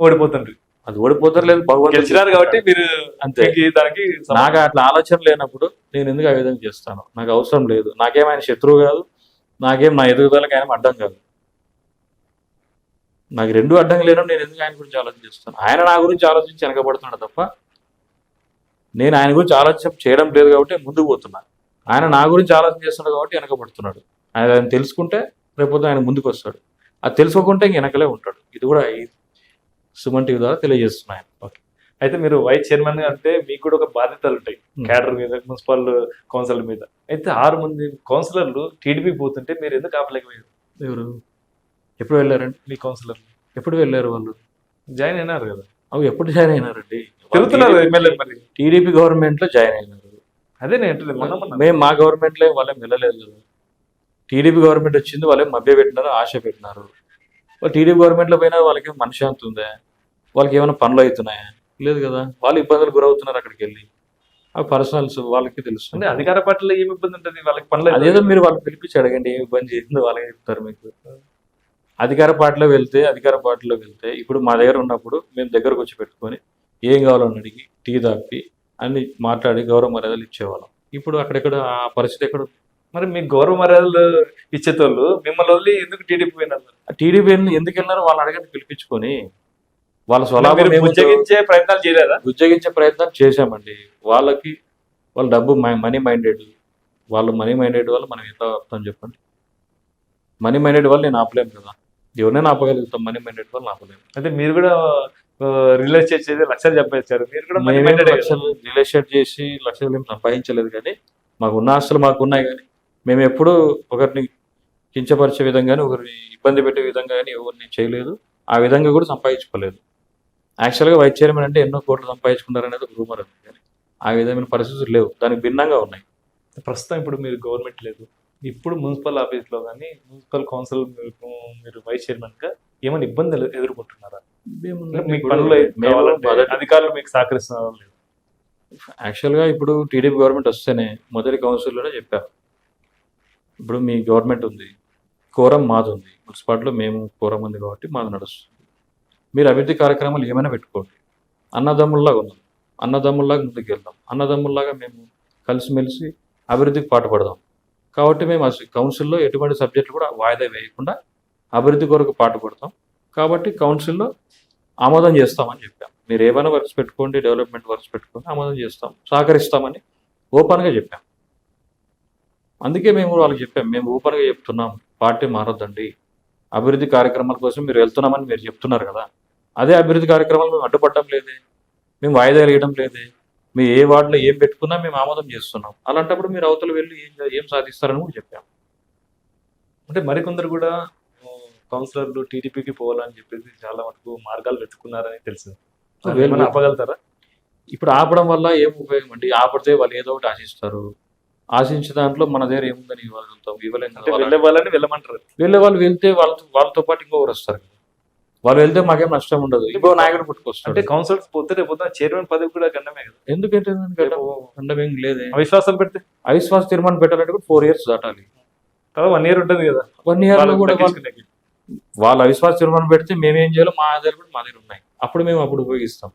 ఓడిపోతుండ్రు, అది ఓడిపోతారు లేదు, గెలిచినారు కాబట్టి మీరు అంతే. దానికి నాకు అట్లా ఆలోచన లేనప్పుడు నేను ఎందుకు ఆ విధంగా చేస్తాను? నాకు అవసరం లేదు. నాకేమైనా శత్రువు కాదు, నాకేం నా ఎదుగుదలకు ఆయన అడ్డం కాదు. నాకు రెండు అడ్డం లేనప్పుడు నేను ఎందుకు ఆయన గురించి ఆలోచిస్తాను? ఆయన నా గురించి ఆలోచించి వెనకబడుతున్నాడు తప్ప నేను ఆయన గురించి ఆలోచన చేయడం లేదు కాబట్టి ముందుకు పోతున్నా. ఆయన నా గురించి ఆలోచన చేస్తున్నాడు కాబట్టి వెనకబడుతున్నాడు. ఆయన తెలుసుకుంటే రేపొద్దు ఆయన ముందుకు వస్తాడు. అది తెలుసుకోకుంటే ఇంక వెనకలే ఉంటాడు. ఇది కూడా ఈ సుమన్ టీవీ ద్వారా తెలియజేస్తున్నాను. ఓకే. అయితే మీరు వైస్ చైర్మన్ అంటే మీకు కూడా ఒక బాధ్యతలు ఉంటాయి క్యాడర్ మీద, మున్సిపల్ కౌన్సిల్ మీద. అయితే 6 మంది కౌన్సిలర్లు టీడీపీ పోతుంటే మీరు ఎందుకు ఆపలేకపోయారు? ఎవరు ఎప్పుడు వెళ్ళారండి? మీ కౌన్సిలర్లు ఎప్పుడు వెళ్ళారు వాళ్ళు? జాయిన్ అయినారు కదా, అవి ఎప్పుడు జాయిన్ అయినారండి? తిరుగుతున్నారు ఎమ్మెల్యే. మరి టీడీపీ గవర్నమెంట్ లో జాయిన్ అయినారు. అదే నేను మొన్న మేము మా గవర్నమెంట్ లో వాళ్ళేం వెళ్ళలేదు కదా. టీడీపీ గవర్నమెంట్ వచ్చింది, వాళ్ళేం మభ్య పెట్టినారు, ఆశ పెట్టినారు. వాళ్ళు టీడీపీ గవర్నమెంట్ లో పోయినా వాళ్ళకి మనశ్శాంతి ఉందా? వాళ్ళకి ఏమైనా పనులు అవుతున్నాయా? లేదు కదా. వాళ్ళు ఇబ్బందులు గురవుతున్నారు అక్కడికి వెళ్ళి. అవి పర్సనల్స్ వాళ్ళకి తెలుసు. అంటే అధికార పార్టీలో ఏమి ఇబ్బంది ఉంటుంది వాళ్ళకి? పనులు అదేదో మీరు వాళ్ళు పిలిపించి అడగండి ఏమి ఇబ్బంది చేసిందో వాళ్ళకి చెప్తారు మీకు. అధికార పార్టీలో వెళ్తే ఇప్పుడు మా దగ్గర ఉన్నప్పుడు మేము దగ్గరకు వచ్చి పెట్టుకొని ఏం కావాలని అడిగి టీ తాపి అన్ని మాట్లాడి గౌరవ మర్యాదలు ఇచ్చేవాళ్ళం. ఇప్పుడు అక్కడెక్కడ ఆ పరిస్థితి ఎక్కడ? మరి మీకు గౌరవ మర్యాదలు ఇచ్చేతోళ్ళు మిమ్మల్ని వదిలి ఎందుకు టీడీపీ పోయినారు? టీడీపీ ఎందుకు వెళ్ళారో వాళ్ళని అడగండి పిలిపించుకొని. వాళ్ళ స్వలాభం ఉద్యోగించే ప్రయత్నాలు చేయలేదా? ఉద్యోగించే ప్రయత్నం చేశామండి. వాళ్ళకి వాళ్ళ డబ్బు మనీ మైండెడ్. వాళ్ళు మనం ఎంత ఆపుతాం చెప్పండి? మనీ మైండెడ్ వాళ్ళు నేను ఆపలేము కదా. ఎవరినైనా ఆపగలుగుతాం, మనీ మైండెడ్ వాళ్ళు ఆపలేము. అంటే మీరు కూడా రిలీజ్ చేసేది లక్షలు చెప్పేశారు. మీరు కూడా రిలేషన్ చేసి లక్షలు ఏం సంపాదించలేదు, కానీ మాకు ఉన్న ఆస్తులు మాకు ఉన్నాయి. కానీ మేము ఎప్పుడూ ఒకరిని కించపరిచే విధంగానే, ఒకరిని ఇబ్బంది పెట్టే విధంగా కానీ ఎవరిని చేయలేదు. ఆ విధంగా కూడా సంపాదించుకోలేదు. యాక్చువల్గా వైస్ చైర్మన్ అంటే ఎన్నో కోట్లు సంపాదించుకున్నారనేది ఒక రూమర్ ఉంది, కానీ ఆ విధమైన పరిస్థితులు లేవు, దానికి భిన్నంగా ఉన్నాయి. ప్రస్తుతం ఇప్పుడు మీరు గవర్నమెంట్ లేదు, ఇప్పుడు మున్సిపల్ ఆఫీస్లో కానీ మున్సిపల్ కౌన్సిల్ మీరు వైస్ చైర్మన్గా ఏమైనా ఇబ్బందులు ఎదుర్కొంటున్నారా? మీకు పనులు అధికారులు మీకు సహకరిస్తున్నారా? లేదు. యాక్చువల్గా ఇప్పుడు టీడీపీ గవర్నమెంట్ వస్తేనే మొదటి కౌన్సిల్లోనే చెప్పారు, ఇప్పుడు మీ గవర్నమెంట్ ఉంది, కోరం మాది ఉంది, మున్సిపాలిటీలో మేము కోరం ఉంది కాబట్టి మాది నడుస్తుంది. మీరు అభివృద్ధి కార్యక్రమాలు ఏమైనా పెట్టుకోండి, అన్నదమ్ముల్లాగా ఉన్నాం, అన్నదమ్ముల్లాగా ముందుకు వెళ్దాం, అన్నదమ్ముల్లాగా మేము కలిసిమెలిసి అభివృద్ధికి పాటుపడదాం. కాబట్టి మేము అసలు కౌన్సిల్లో ఎటువంటి సబ్జెక్టులు కూడా వాయిదా వేయకుండా అభివృద్ధి కొరకు పాటుపడతాం. కాబట్టి కౌన్సిల్లో ఆమోదం చేస్తామని చెప్పాం. మీరు ఏమైనా వర్క్స్ పెట్టుకోండి, డెవలప్మెంట్ వర్క్స్ పెట్టుకోండి, ఆమోదం చేస్తాం, సహకరిస్తామని ఓపెన్గా చెప్పాం. అందుకే మేము వాళ్ళకి చెప్పాం, మేము ఓపెన్గా చెప్తున్నాం, పార్టీ మారొద్దండి, అభివృద్ధి కార్యక్రమాల కోసం మీరు వెళ్తున్నామని మీరు చెప్తున్నారు కదా, అదే అభివృద్ధి కార్యక్రమాలు మేము అడ్డుపడడం లేదే, మేము వాయిదా వేయడం లేదే, మీరు ఏ వార్డులో ఏం పెట్టుకున్నా మేము ఆమోదం చేస్తున్నాం. అలాంటప్పుడు మీరు అవతల వెళ్ళి ఏం సాధిస్తారని కూడా చెప్పాం. అంటే మరికొందరు కూడా కౌన్సిలర్లు టీడీపీకి పోవాలని చెప్పేసి చాలా మటుకు మార్గాలు వెతుకున్నారని తెలుసు. ఆపగలుగుతారా? ఇప్పుడు ఆపడం వల్ల ఏం ఉపయోగం అండి? ఆపడితే వాళ్ళు ఏదో ఒకటి ఆశిస్తారు. ఆశించే దాంట్లో మన దగ్గర ఏముందని ఇవ్వగలుగుతాం? ఇవ్వలేము. వెళ్ళే వాళ్ళని వెళ్ళమంటారు. వెళ్ళే వాళ్ళు వెళ్తే వాళ్ళతో పాటు ఇంకొకరు వస్తారు. వాళ్ళు వెళ్తే మాకేం నష్టం ఉండదు, ఇంకో నాయకుడు పుట్టుకొస్తారు. అంటే కౌన్సిలర్స్ పోతే రేపు చైర్మన్ పదవి కూడా గండమే కదా. ఎందుకంటే గండమేం లేదే. అవిశ్వాసం పెడితే అవిశ్వాస తీర్మానం పెట్టాలంటే కూడా 4 years దాటాలి. 1 year ఉంటుంది కదా. 1 year లో కూడా వాళ్ళు అవిశ్వాస తీర్మానం పెడితే మేమేం చేయాలో మా దగ్గర కూడా మా దగ్గర ఉన్నాయి, అప్పుడు ఉపయోగిస్తాం.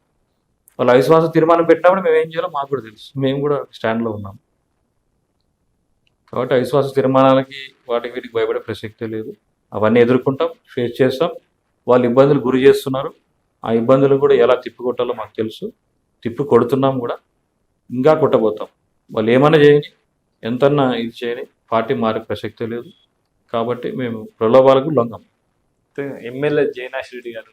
వాళ్ళు అవిశ్వాస తీర్మానం పెట్టినప్పుడు మేము ఏం చేయాలో మాకు కూడా తెలుసు, మేము కూడా స్టాండ్లో ఉన్నాం. కాబట్టి అవిశ్వాస తీర్మానాలకి వాటికి వీటికి భయపడే ప్రసక్తే లేదు. అవన్నీ ఎదుర్కొంటాం, ఫేస్ చేస్తాం. వాళ్ళు ఇబ్బందులు గురి చేస్తున్నారు, ఆ ఇబ్బందులు కూడా ఎలా తిప్పికొట్టాలో మాకు తెలుసు, తిప్పి కొడుతున్నాం కూడా, ఇంకా కొట్టబోతాం. వాళ్ళు ఏమైనా చేయని, ఎంతన్నా ఇది చేయని, పార్టీ మారే ప్రసక్తే లేదు. కాబట్టి మేము ప్రలోభాలకు లొంగం. ఎమ్మెల్యే జయనాష్ రెడ్డి గారు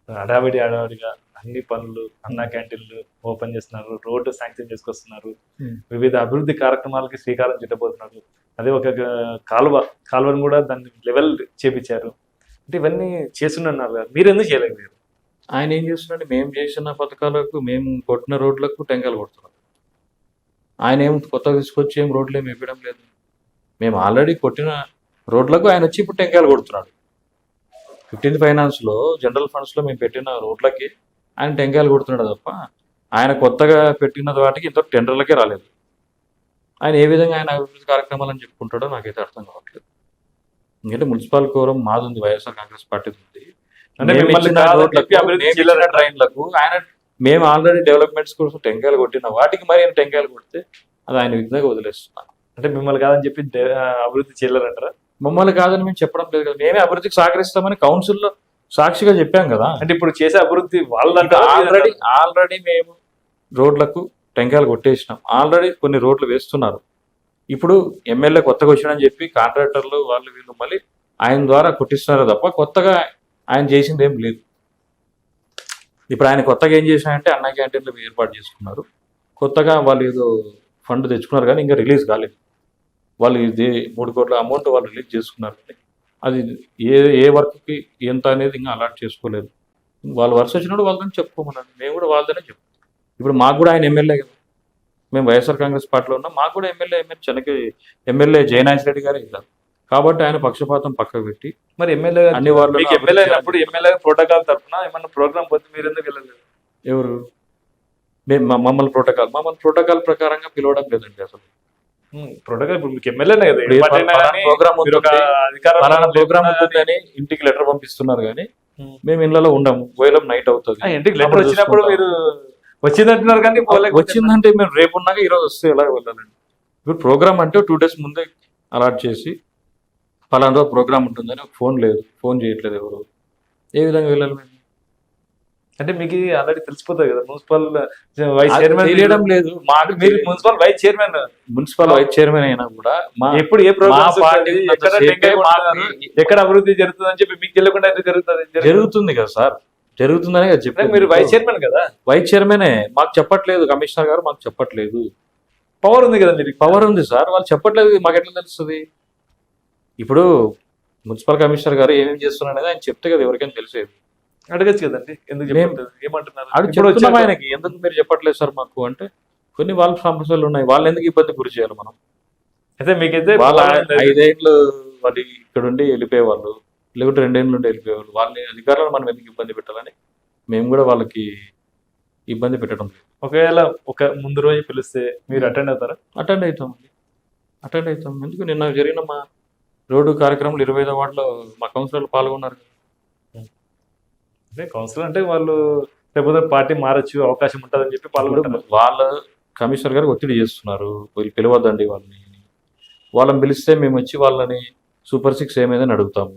హడావిడిగా అన్ని పనులు, అన్నా క్యాంటీన్లు ఓపెన్ చేస్తున్నారు, రోడ్డు శాంక్షన్ చేసుకొస్తున్నారు, వివిధ అభివృద్ధి కార్యక్రమాలకి శ్రీకారం చుట్టబోతున్నారు. అదే ఒక కాలువను కూడా దాన్ని లెవెల్ చేపించారు. అంటే ఇవన్నీ చేస్తున్నారు కదా, మీరు ఎందుకు చేయలేదు? ఆయన ఏం చేస్తున్నాడు? మేము చేసిన పథకాలకు, మేము కొట్టిన రోడ్లకు టెంకాయలు కొడుతున్నాం. ఆయన ఏం కొత్తగా తీసుకొచ్చి ఏం రోడ్లు ఏమి ఇవ్వడం లేదు. మేము ఆల్రెడీ కొట్టిన రోడ్లకు ఆయన వచ్చి ఇప్పుడు టెంకాయలు కొడుతున్నాడు. 15th ఫైనాన్స్లో జనరల్ ఫండ్స్లో మేము పెట్టిన రోడ్లకి ఆయన టెంకాయలు కొడుతున్నాడు తప్ప ఆయన కొత్తగా పెట్టిన వాటికి ఇంత టెండర్లకే రాలేదు. ఆయన ఏ విధంగా ఆయన అభివృద్ధి కార్యక్రమాలు అని చెప్పుకుంటాడో నాకైతే అర్థం కావట్లేదు. ఎందుకంటే మున్సిపల్ కోరం మాది ఉంది, వైఎస్ఆర్ కాంగ్రెస్ పార్టీ ఉంది. ట్రైన్లకు ఆయన మేము ఆల్రెడీ డెవలప్మెంట్స్ కోసం టెంకాయలు కొట్టిన వాటికి మరి టెంకాయలు కొడితే అది ఆయన విధంగా వదిలేస్తున్నాను. అంటే మిమ్మల్ని కాదని చెప్పి అభివృద్ధి చేయలేరంటారా? మమ్మల్ని కాదని మేము చెప్పడం లేదు కదా, మేమే అభివృద్ధికి సహకరిస్తామని కౌన్సిల్లో సాక్షిగా చెప్పాం కదా. అంటే ఇప్పుడు చేసే అభివృద్ధి వాళ్ళ ఆల్రెడీ మేము రోడ్లకు టెంకాయలు కొట్టేసినాం. ఆల్రెడీ కొన్ని రోడ్లు వేస్తున్నారు. ఇప్పుడు ఎమ్మెల్యే కొత్తగా వచ్చాడని చెప్పి కాంట్రాక్టర్లు వాళ్ళు వీళ్ళు మళ్ళీ ఆయన ద్వారా కొట్టిస్తున్నారు తప్ప కొత్తగా ఆయన చేసింది ఏం లేదు. ఇప్పుడు ఆయన కొత్తగా ఏం చేశారంటే అన్న క్యాంటీన్లు ఏర్పాటు చేసుకున్నారు. కొత్తగా వాళ్ళు ఏదో ఫండ్ తెచ్చుకున్నారు కానీ ఇంకా రిలీజ్ కాలేదు. వాళ్ళు ఇది 3 కోట్ల అమౌంట్ వాళ్ళు రిలీజ్ చేసుకున్నారు. అది ఏ వర్క్కి ఎంత అనేది ఇంకా అలాట్ చేసుకోలేదు. వాళ్ళు వరుస వచ్చినప్పుడు వాళ్ళని చెప్పుకోమన్నారు. మేము కూడా వాళ్ళతోనే చెప్పుకోం. ఇప్పుడు మాకు కూడా ఆయన ఎమ్మెల్యే కదా, మేము వైఎస్ఆర్ కాంగ్రెస్ పార్టీలో ఉన్నాం. మాకు కూడా ఎమ్మెల్యే జయనాథ్ రెడ్డి గారే ఇస్తారు. కాబట్టి ఆయన పక్షపాతం పక్కకు పెట్టి మరి ఎమ్మెల్యే అన్ని వాళ్ళు ఎమ్మెల్యే అయినప్పుడు ఎమ్మెల్యే ప్రోటోకాల్ తరఫున ఏమన్నా ప్రోగ్రామ్ పోతే మీరు ఎందుకు వెళ్ళలేదు? ఎవరు మమ్మల్ని ప్రోటోకాల్ ప్రకారంగా పిలవడం లేదండి అసలు. ప్రోటోకాల్ ఇప్పుడు మీకు ఎమ్మెల్యేనే కదా, ఇప్పుడు ఏ పార్టీ అయినా కానీ ప్రోగ్రామ్ మీరు ఒక అధికారంలో పలానా ప్రోగ్రామ్ లేకుండా ఉంటుందని ఇంటికి లెటర్ పంపిస్తున్నారు కానీ మేము ఇళ్ళలో ఉండము. పోయడం నైట్ అవుతుంది. ఇంటికి లెటర్ వచ్చినప్పుడు మీరు వచ్చిందంటున్నారు కానీ వచ్చిందంటే మేము రేపు ఉన్నాక ఈరోజు వస్తే ఎలా వెళ్ళాలండి? ఇప్పుడు ప్రోగ్రామ్ అంటే 2 days ముందే అలాట్ చేసి పలానా రోజు ప్రోగ్రామ్ ఉంటుందని ఒక ఫోన్ లేదు, ఫోన్ చేయట్లేదు ఎవరు. ఏ విధంగా వెళ్ళాలి మేము? అంటే మీకు ఆల్రెడీ తెలిసిపోతుంది కదా, మున్సిపల్ వైస్ చైర్మన్ తెలియడం లేదు మాకు. మీరు మున్సిపల్ వైస్ చైర్మన్ అయినా కూడా ఎప్పుడు ఏ ప్రోగ్రామ్ ఎక్కడ అభివృద్ధి జరుగుతుంది అని చెప్పి మీకు తెలియకుండా అయితే జరుగుతుంది కదా సార్, జరుగుతుందనే కదా చెప్పి. మీరు వైస్ చైర్మన్ కదా, వైస్ చైర్మనే మాకు చెప్పట్లేదు. కమిషనర్ గారు మాకు చెప్పట్లేదు. పవర్ ఉంది కదా, మీరు పవర్ ఉంది సార్, వాళ్ళు చెప్పట్లేదు. మాకు ఎట్లా తెలుస్తుంది? ఇప్పుడు మున్సిపల్ కమిషనర్ గారు ఏమేమి చేస్తున్నారు అనేది ఆయన చెప్తే కదా ఎవరికైనా తెలిసేది. అడగచ్చు కదండి, ఎందుకు ఏమంటున్నారు? ఆయనకి ఎందుకు మీరు చెప్పట్లేదు సార్ మాకు అంటే కొన్ని వాళ్ళ సమస్యలు ఉన్నాయి, వాళ్ళు ఎందుకు ఇబ్బంది గురి చేయాలి మనం? అయితే మీకైతే వాళ్ళ 5 ఏళ్ళు వాళ్ళు ఇక్కడ ఉండి వెళ్ళిపోయేవాళ్ళు, లేకుంటే 2 ఏళ్ళు నుండి వెళ్ళిపోయేవాళ్ళు. వాళ్ళని అధికారులను మనం ఎందుకు ఇబ్బంది పెట్టాలని మేము కూడా వాళ్ళకి ఇబ్బంది పెట్టడం లేదు. ఒకవేళ ఒక ముందు రోజు పిలిస్తే మీరు అటెండ్ అవుతారా? అటెండ్ అవుతాం. ఎందుకు నిన్న జరిగిన మా రోడ్డు కార్యక్రమంలో 25వ వార్డులో మా కౌన్సిలర్లు పాల్గొన్నారు. అంటే కౌన్సిలర్ అంటే వాళ్ళు లేకపోతే పార్టీ మారచ్చు అవకాశం ఉంటుందని చెప్పి పాల్గొంటారు. వాళ్ళ కమిషనర్ గారు ఒత్తిడి చేస్తున్నారు, వీళ్ళు పిలవద్దండి వాళ్ళని పిలిస్తే మేము వచ్చి వాళ్ళని సూపర్ 6 ఏమైందని అడుగుతాము.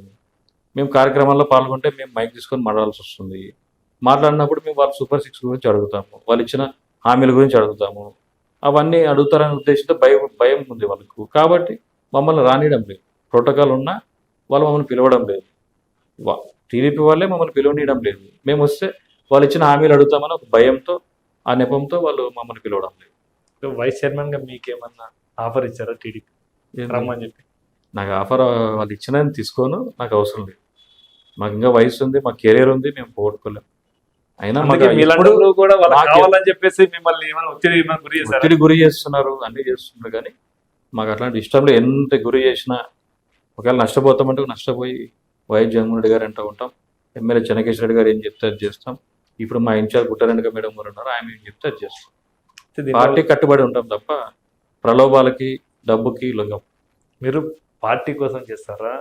మేము కార్యక్రమాల్లో పాల్గొంటే మేము మైక్ తీసుకొని మాట్లాడాల్సి వస్తుంది. మాట్లాడినప్పుడు మేము వాళ్ళ సూపర్ 6 గురించి అడుగుతాము, వాళ్ళు ఇచ్చిన హామీల గురించి అడుగుతాము. అవన్నీ అడుగుతారనే ఉద్దేశంతో భయం ఉంది వాళ్ళకు. కాబట్టి మమ్మల్ని రానియడం లేదు. ప్రోటోకాల్ ఉన్నా వాళ్ళు మమ్మల్ని పిలవడం లేదు. టీడీపీ వాళ్ళే మమ్మల్ని పిలవనీయడం లేదు. మేము వస్తే వాళ్ళు ఇచ్చిన హామీలు అడుగుతామని ఒక భయంతో, ఆ నెపంతో వాళ్ళు మమ్మల్ని పిలవడం లేదు. వైస్ చైర్మన్ గా మీకేమన్నా ఆఫర్ ఇచ్చారా టీడీపీ రమ్మని చెప్పి? నాకు ఆఫర్ వాళ్ళు ఇచ్చినని తీసుకోను, నాకు అవసరం లేదు. మాకు ఇంకా వయసు ఉంది, మా కెరీర్ ఉంది, మేము పోగొట్టుకోలేము. అయినా కూడా కావాలని చెప్పేసి మిమ్మల్ని ఒత్తిడి గురి చేస్తున్నారు, అన్ని చేస్తున్నారు. కానీ మాకు అట్లాంటి ఇష్టంలో ఎంత గురి చేసినా ఒకవేళ నష్టపోతామంటే నష్టపోయి వైఎస్ జగన్మోహన్ రెడ్డి గారు అంటూ ఉంటాం. ఎమ్మెల్యే చెన్నకేశ్వర రెడ్డి గారు ఏం చెప్తే అది చేస్తాం. ఇప్పుడు మా ఇన్ఛార్జ్ గుట్టారెడ్డి మేడం గారు ఉన్నారు, ఆయన ఏం చెప్తే అది చేస్తాం. పార్టీ కట్టుబడి ఉంటాం తప్ప ప్రలోభాలకి డబ్బుకి లొంగం. మీరు పార్టీ కోసం చేస్తారా,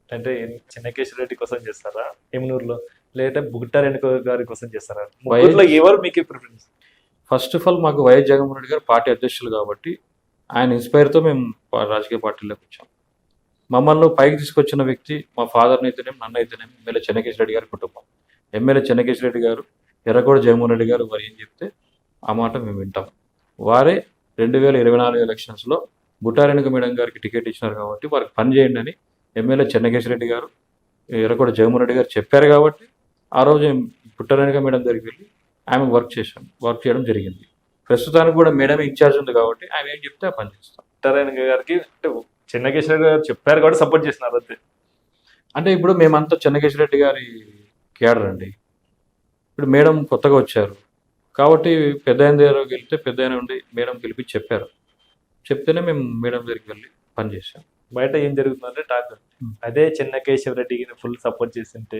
అంటే చెన్నకేశ్వర రెడ్డి కోసం చేస్తారా, ఎమ్నూరులో లేదా గుట్టారెడ్డి గారి కోసం చేస్తారా? ఎవరు మీకు ప్రిఫరెన్స్? ఫస్ట్ ఆఫ్ ఆల్ మాకు వైఎస్ జగన్మోహన్ రెడ్డి గారు పార్టీ అధ్యక్షులు కాబట్టి ఆయన ఇన్స్పైర్తో మేము రాజకీయ పార్టీలోకి వచ్చాం. మమ్మల్ని పైకి తీసుకొచ్చిన వ్యక్తి మా ఫాదర్ని అయితేనేమి నన్ను అయితేనేమి ఎమ్మెల్యే చెన్నకేశ్వర రెడ్డి గారి కుటుంబం. ఎమ్మెల్యే చెన్నకేశ్వర రెడ్డి గారు, ఎర్రకోట జగన్మోహన్ రెడ్డి గారు వారు ఏం చెప్తే ఆ మాట మేము వింటాం. వారే 2024 ఎలక్షన్స్లో గుట్టారెడ్డి మేడం గారికి టికెట్ ఇచ్చినారు కాబట్టి వారికి పని చేయండి అని ఎమ్మెల్యే చెన్నకేశ్వర రెడ్డి గారు, ఎర్రకోట జగన్మోహన్ రెడ్డి గారు చెప్పారు. కాబట్టి ఆ రోజు గుట్టారెడ్డి మేడం దగ్గరికి వెళ్ళి ఆమె వర్క్ చేయడం జరిగింది. ప్రస్తుతానికి కూడా మేడం ఇన్ఛార్జ్ ఉంది కాబట్టి ఆమె ఏం చెప్తే ఆ పని చేస్తాం. గుట్టారెడ్డి గారికి అంటే చెన్నకేశ్వర గారు చెప్పారు కాబట్టి సపోర్ట్ చేస్తున్నారు అంతే. అంటే ఇప్పుడు మేమంతా చెన్నకేశ్వర రెడ్డి గారి క్యాడర్ అండి. ఇప్పుడు మేడం కొత్తగా వచ్చారు కాబట్టి పెద్ద ఆయన దగ్గరికి వెళ్తే పెద్ద ఆయన ఉండి మేడం పిలిపించి చెప్పారు. చెప్తేనే మేము మేడం దగ్గరికి వెళ్ళి పనిచేసాం. బయట ఏం జరుగుతుందంటే టాక్ అదే చెన్నకేశ్వర రెడ్డికి ఫుల్ సపోర్ట్ చేస్తుంటే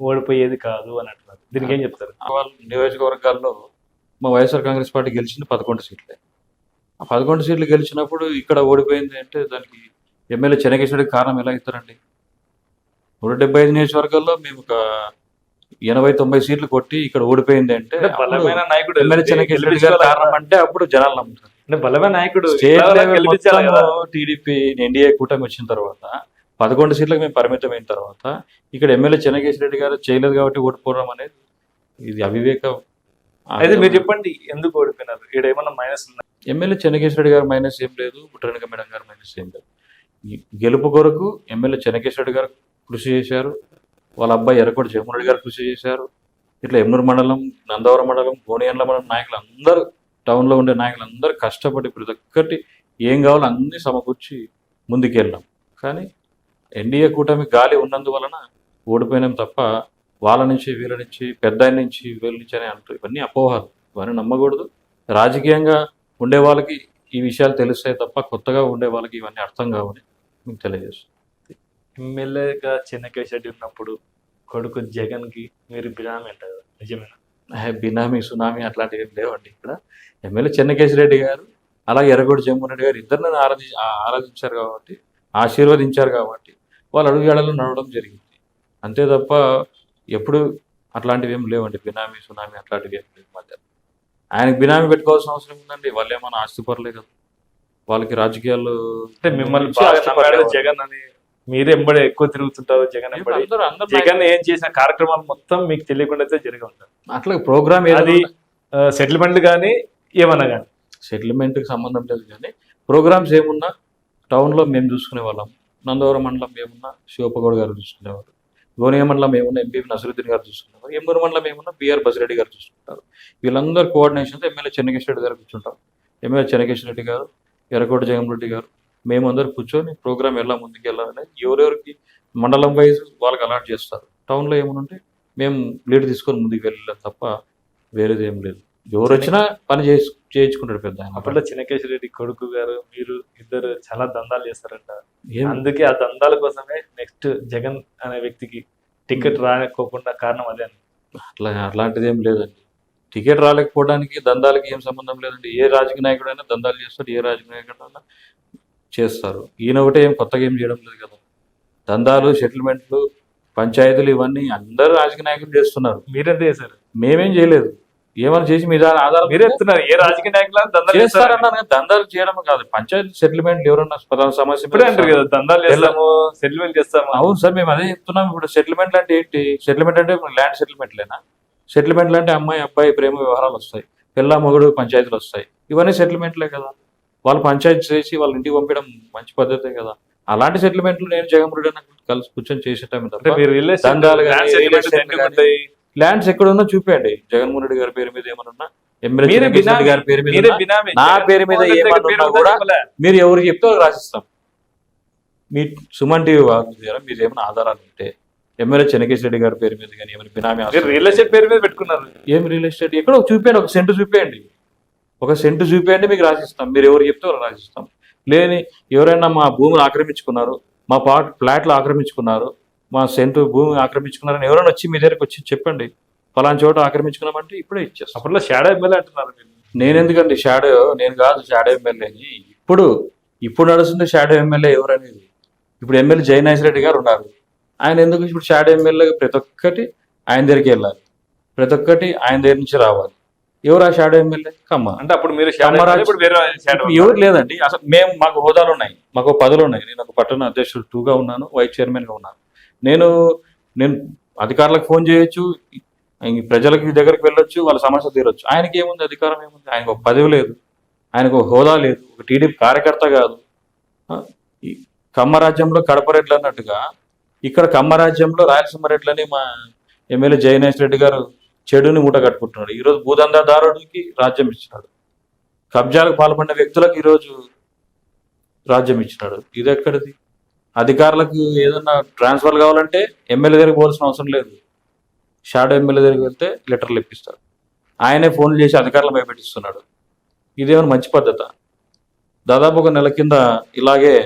ఓడిపోయేది కాదు అని అంటున్నారు. దీనికి ఏం చెప్తారు? వాళ్ళ నియోజకవర్గాల్లో మా వైఎస్ఆర్ కాంగ్రెస్ పార్టీ గెలిచింది 11 సీట్లే. ఆ 11 సీట్లు గెలిచినప్పుడు ఇక్కడ ఓడిపోయింది అంటే దానికి ఎమ్మెల్యే చెన్నకేశ్వరుడికి కారణం ఎలా ఇస్తారండి? 175 నియోజకవర్గాల్లో మేము ఒక 80-90 సీట్లు కొట్టి ఇక్కడ ఓడిపోయింది అంటే బలమైన నాయకుడు ఎమ్మెల్యే చెన్నకేశ్వర గారు కారణం అంటే అప్పుడు జనాలు నమ్ముతారు. అంటే బలమైన నాయకుడు టీడీపీ ఎన్డీఏ కూటమి వచ్చిన తర్వాత 11 సీట్లకు మేము పరిమితమైన తర్వాత ఇక్కడ ఎమ్మెల్యే చెన్నకేశ్వర రెడ్డి గారు చేయలేదు కాబట్టి ఓడిపోవడం అనేది ఇది అవివేక అయితే మీరు చెప్పండి ఎందుకు ఓడిపోయినారు, ఇక్కడ ఏమన్నా మైనస్ ఉన్నాయి? ఎమ్మెల్యే చెన్నకేశ్వర రెడ్డి గారు మైనస్ ఏం లేదు, బుట్టరేణుక మేడం గారు మైనస్ ఏం లేదు. ఈ గెలుపు కొరకు ఎమ్మెల్యే చెన్నకేశ్వర రెడ్డి గారు కృషి చేశారు, వాళ్ళ అబ్బాయి ఎర్రకోటి జగన్మోహన్ రెడ్డి గారు కృషి చేశారు. ఇట్లా ఎమ్నూరు మండలం, నందవరం మండలం, గోనియండ్ల మండలం నాయకులు అందరూ, టౌన్లో ఉండే నాయకులు అందరూ కష్టపడి ప్రతి ఒక్కటి ఏం కావాలో అన్నీ సమకూర్చి ముందుకెళ్ళాం. కానీ ఎన్డీఏ కూటమి గాలి ఉన్నందువలన ఓడిపోయినాం తప్ప వాళ్ళ నుంచి వీళ్ళ నుంచి పెద్ద ఆయన నుంచి వీళ్ళ నుంచి అని అంటారు. ఇవన్నీ అపోహాలు, ఇవన్నీ నమ్మకూడదు. రాజకీయంగా ఉండే వాళ్ళకి ఈ విషయాలు తెలుస్తాయి తప్ప కొత్తగా ఉండే వాళ్ళకి ఇవన్నీ అర్థం కావని మీకు తెలియజేస్తాను. ఎమ్మెల్యేగా చెన్నకేశ్వర రెడ్డి ఉన్నప్పుడు కొడుకు జగన్ కి మీరు బినామీ అంటారు, నిజమేనా? బినామీ సునామీ అట్లాంటివి ఏం లేవండి. ఇక్కడ ఎమ్మెల్యే చెన్నకేశ్వర రెడ్డి గారు అలాగే ఎర్రగొండ జగన్మోహన్ రెడ్డి గారు ఇద్దరిని ఆరాధించారు కాబట్టి, ఆశీర్వదించారు కాబట్టి వాళ్ళు అడుగుజాడలో నడవడం జరిగింది. అంతే తప్ప ఎప్పుడు అట్లాంటివి ఏం లేవండి. బినామీ సునామీ అట్లాంటివి ఏం లేవు మధ్య. ఆయనకు బినామీ పెట్టుకోవాల్సిన అవసరం ఉందండి. వాళ్ళు ఏమైనా ఆస్తిపరులే కదా, వాళ్ళకి రాజకీయాల్లో అంటే మిమ్మల్ని బాగా నమ్మాడు జగన్ అని, మీరే ఎంబడి ఎక్కువ తిరుగుతుంటారు జగన్ ఎంబడి. జగన్ ఏం చేసిన కార్యక్రమాలు మొత్తం మీకు తెలియకుండా అయితే జరిగి ఉంటారు. అట్లా ప్రోగ్రామ్ అది సెటిల్మెంట్ కానీ ఏమన్నా కానీ. సెటిల్మెంట్కి సంబంధం లేదు కానీ ప్రోగ్రామ్స్ ఏమున్నా టౌన్లో మేము చూసుకునే వాళ్ళం. నందవరం మండలం ఏమున్నా శివప్పగౌడ్ గారు చూసుకునేవారు, గోనియ మండలం ఏమున్నా ఎంపీ నసరుద్దీన్ గారు చూసుకునేవారు, ఎమ్మూరు మండలం ఏమున్నా బిఆర్ బసిరెడ్డి గారు చూసుకుంటారు. వీళ్ళందరూ కోఆర్డినేషన్తో ఎమ్మెల్యే చెన్నకేశ్వర రెడ్డి గారు కూర్చుంటాం. ఎమ్మెల్యే చెన్నకేశ్వర రెడ్డి గారు, ఎర్రకోట జగన్మోహన్ రెడ్డి గారు, మేమందరూ కూర్చొని ప్రోగ్రామ్ ఎలా ముందుకు వెళ్ళాలని ఎవరెవరికి మండలం వైజ్ వాళ్ళకి అలాట్ చేస్తారు. టౌన్లో ఏమనుంటే మేము లీడ్ తీసుకొని ముందుకు వెళ్ళాం తప్ప వేరేది ఏం లేదు. ఎవరు వచ్చినా పని చేయించుకుంటాడు పెద్ద ఆయన. అప్పట్లో చెన్నకేశ్వర రెడ్డి కొడుకు గారు మీరు ఇద్దరు చాలా దందాలు చేస్తారంట. అందుకే ఆ దందాల కోసమే నెక్స్ట్ జగన్ అనే వ్యక్తికి టికెట్ రాకపోకుండా కారణం అదే అని. అట్లాంటిది ఏం లేదండి. టికెట్ రాలేకపోవడానికి దందాలకి ఏం సంబంధం లేదండి. ఏ రాజకీయ నాయకుడైనా దందాలు చేస్తాడు, ఏ రాజకీయ నాయకుడైనా చేస్తారు. ఈయన ఒకటే ఏం కొత్తగా ఏం చేయడం లేదు కదా. దందాలు, సెటిల్మెంట్లు, పంచాయతీలు ఇవన్నీ అందరూ రాజకీయ నాయకులు చేస్తున్నారు. మీరెంత చేశారు? మేమేం చేయలేదు. ఏమైనా చేసి మీ ఆధారం మీరే చెప్తున్నారు ఏ రాజకీయ నాయకులు దందాలు చేస్తారన్నాను. దందాలు చేయడం కాదు, పంచాయతీ సెటిల్మెంట్ ఎవరన్నా సమస్య ఇప్పుడే అంటారు కదా దందాలు చేస్తాము, సెటిల్మెంట్ చేస్తాము. అవును సార్, మేము అదే చెప్తున్నాం. ఇప్పుడు సెటిల్మెంట్ అంటే ఏంటి? సెటిల్మెంట్ అంటే ల్యాండ్ సెటిల్మెంట్లేనా? సెటిల్మెంట్లు అంటే అమ్మాయి అబ్బాయి ప్రేమ వ్యవహారాలు వస్తాయి, పిల్ల మొగుడు పంచాయతీలు వస్తాయి. ఇవన్నీ సెటిల్మెంట్లే కదా. వాళ్ళు పంచాయతీ చేసి వాళ్ళ ఇంటికి పంపించడం మంచి పద్ధతే కదా. అలాంటి సెటిల్మెంట్లు నేను జగన్మోహన్ రెడ్డి కలిసి కూర్చొని చేసేటం ల్యాండ్స్ ఎక్కడున్నా చూపేయండి. జగన్మోహన్ రెడ్డి గారి పేరు మీద ఏమన్నా, ఎమ్మెల్యే గారి పేరు మీద, నా పేరు మీద ఏమన్నా కూడా మీరు ఎవరికి చెప్తే రాసిస్తాం. మీ సుమన్ టీవీ ద్వారా మీరు ఏమైనా ఆధారాలు ఉంటే ఎమ్మెల్యే చెన్నకేశ్వర రెడ్డి గారి పేరు మీద కానీ ఏమైనా బినామీ రియల్ ఎస్టేట్ పేరు మీద పెట్టుకున్నారు. ఏం రియల్ ఎస్టేట్ ఎక్కడో చూపేయండి, ఒక సెంటు చూపేయండి, ఒక సెంటు చూపేయండి, మీకు రాసిస్తాం. మీరు ఎవరు చెప్తే వాళ్ళు రాసిస్తాం. లేని ఎవరైనా మా భూములు ఆక్రమించుకున్నారు, మా ఫ్లాట్లు ఆక్రమించుకున్నారు, మా సెంటు భూమి ఆక్రమించుకున్నారని ఎవరైనా వచ్చి మీ దగ్గరకు వచ్చి చెప్పండి, ఫలానా చోట ఆక్రమించుకున్నామంటే ఇప్పుడే ఇచ్చేస్తాం. అప్పట్లో షాడో ఎమ్మెల్యే అంటున్నారు. నేను ఎందుకండి షాడో? నేను కాదు షాడో ఎమ్మెల్యేని. ఇప్పుడు నడుస్తుంది షాడో ఎమ్మెల్యే ఎవరు అనేది. ఇప్పుడు ఎమ్మెల్యే జయనాథ్ రెడ్డి గారు ఉన్నారు. ఆయన ఎందుకు ఇప్పుడు షాడో ఎమ్మెల్యే? ప్రతి ఒక్కటి ఆయన దగ్గరికి వెళ్ళాలి, ప్రతి ఒక్కటి ఆయన దగ్గర నుంచి రావాలి. ఎవరు ఆ షాడో ఎమ్మెల్యే? కమ్మ. అంటే అప్పుడు మీరు ఎవరు లేదండి. అసలు మాకు హోదాలు ఉన్నాయి, మాకు పదవులు ఉన్నాయి. నేను ఒక పట్టణ అధ్యక్షుడు 2గా ఉన్నాను, వైస్ చైర్మన్గా ఉన్నాను. నేను అధికారులకు ఫోన్ చేయొచ్చు, ప్రజలకి దగ్గరికి వెళ్ళొచ్చు, వాళ్ళ సమస్య తీరొచ్చు. ఆయనకి ఏముంది? అధికారం ఏముంది? ఆయనకు ఒక పదవి లేదు, ఆయనకు ఒక హోదా లేదు, ఒక టీడీపీ కార్యకర్త కాదు. కమ్మ రాజ్యంలో కడప రెడ్లు అన్నట్టుగా ఇక్కడ కమ్మ రాజ్యంలో రాయలసీమ రెడ్లని మా ఎమ్మెల్యే జయనాథ్ రెడ్డి గారు చెడుని మూట కట్టుకుంటున్నాడు. ఈరోజు భూదందాదారుడికి రాజ్యం ఇచ్చినాడు, కబ్జాలకు పాల్పడిన వ్యక్తులకు ఈరోజు రాజ్యం ఇచ్చినాడు. ఇది ఎక్కడిది? అధికారులకు ఏదన్నా ట్రాన్స్ఫర్ కావాలంటే ఎమ్మెల్యే దగ్గరికి పోవాల్సిన అవసరం లేదు, షాడో ఎమ్మెల్యే దగ్గరికి వెళ్తే లెటర్లు ఇప్పిస్తాడు. ఆయనే ఫోన్లు చేసి అధికారులు భయపెట్టిస్తున్నాడు. ఇదేమైనా మంచి పద్ధత? దాదాపు ఒక నెల కింద ఇలాగే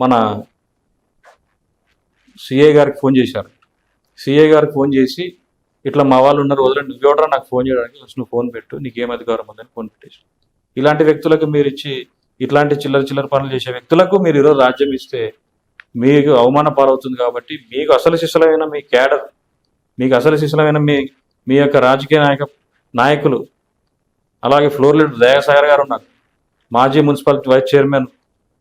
మన సిఐ గారికి ఫోన్ చేశారు. సిఐ గారికి ఫోన్ చేసి ఇట్లా మా వాళ్ళు ఉన్నారు, వదలండి, నువ్వెవడరా నాకు ఫోన్ చేయడానికి, నువ్వు ఫోన్ పెట్టు, నీకేం అధికారం ఉందని ఫోన్ పెట్టేసి. ఇలాంటి వ్యక్తులకు మీరు ఇచ్చి ఇట్లాంటి చిల్లర పనులు చేసే వ్యక్తులకు మీరు ఈరోజు రాజ్యం ఇస్తే మీకు అవమాన పాలవుతుంది. కాబట్టి మీకు అసలు శిశులమైన మీ క్యాడర్, మీకు అసలు శిశులమైన మీ యొక్క రాజకీయ నాయకులు, అలాగే ఫ్లోర్ లీడర్ దయాసాగర్ గారు ఉన్నారు, మాజీ మున్సిపాలిటీ వైస్ చైర్మన్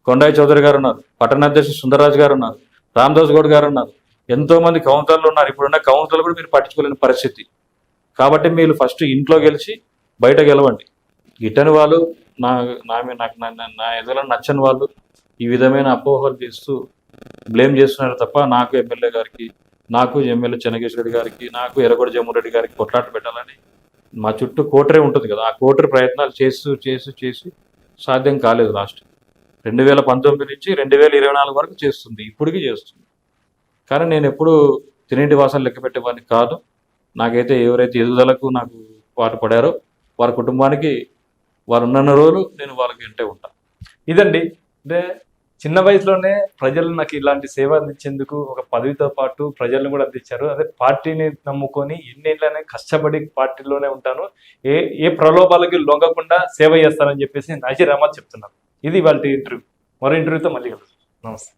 కొండాయి చౌదరి గారు ఉన్నారు, పట్టణ అధ్యక్షుడు సుందరరాజు గారు ఉన్నారు, రామదాస్ గౌడ్ గారు ఉన్నారు, ఎంతో మంది కౌన్సిలర్లు ఉన్నారు. ఇప్పుడున్న కౌన్సిలర్లు కూడా మీరు పట్టించుకోలేని పరిస్థితి. కాబట్టి మీరు ఫస్ట్ ఇంట్లో గెలిచి బయట గెలవండి. గిట్టని వాళ్ళు నా నా మీద నాకు నా ఎదురు నచ్చని వాళ్ళు ఈ విధమైన అపోహలు చేస్తూ బ్లేమ్ చేస్తున్నారు తప్ప నాకు ఎమ్మెల్యే గారికి, నాకు ఎమ్మెల్యే చెన్నకేశ్వర రెడ్డి గారికి, నాకు ఎర్రగొండ జమ్మూర్ రెడ్డి గారికి కొట్లాట పెట్టాలని మా చుట్టూ కోటరీ ఉంటుంది కదా, ఆ కోటరీ ప్రయత్నాలు చేసి సాధ్యం కాలేదు. లాస్ట్ 2019 నుంచి 2024 వరకు చేస్తుంది, ఇప్పటికీ చేస్తుంది. కానీ నేను ఎప్పుడు తినేటి వాసాలు లెక్క పెట్టేవాడిని కాదు. నాకైతే ఎవరైతే ఎదుగుదలకు నాకు పాటు పడారో వారి కుటుంబానికి వారు ఉన్న రోజులు నేను వాళ్ళకి వెంటే ఉంటాను. ఇదండి, అంటే చిన్న వయసులోనే ప్రజలు నాకు ఇలాంటి సేవ అందించేందుకు ఒక పదవితో పాటు ప్రజలను కూడా అందించారు. అదే పార్టీని నమ్ముకొని ఎన్నేళ్ళనే కష్టపడి పార్టీలోనే ఉంటాను, ఏ ప్రలోభాలకి లొంగకుండా సేవ చేస్తానని చెప్పేసి నజీర్ అహ్మద్ చెప్తున్నారు. ఇది వాళ్ళ ఇంటర్వ్యూ. మరో ఇంటర్వ్యూతో మళ్ళీ కలుద్దాం. నమస్తే.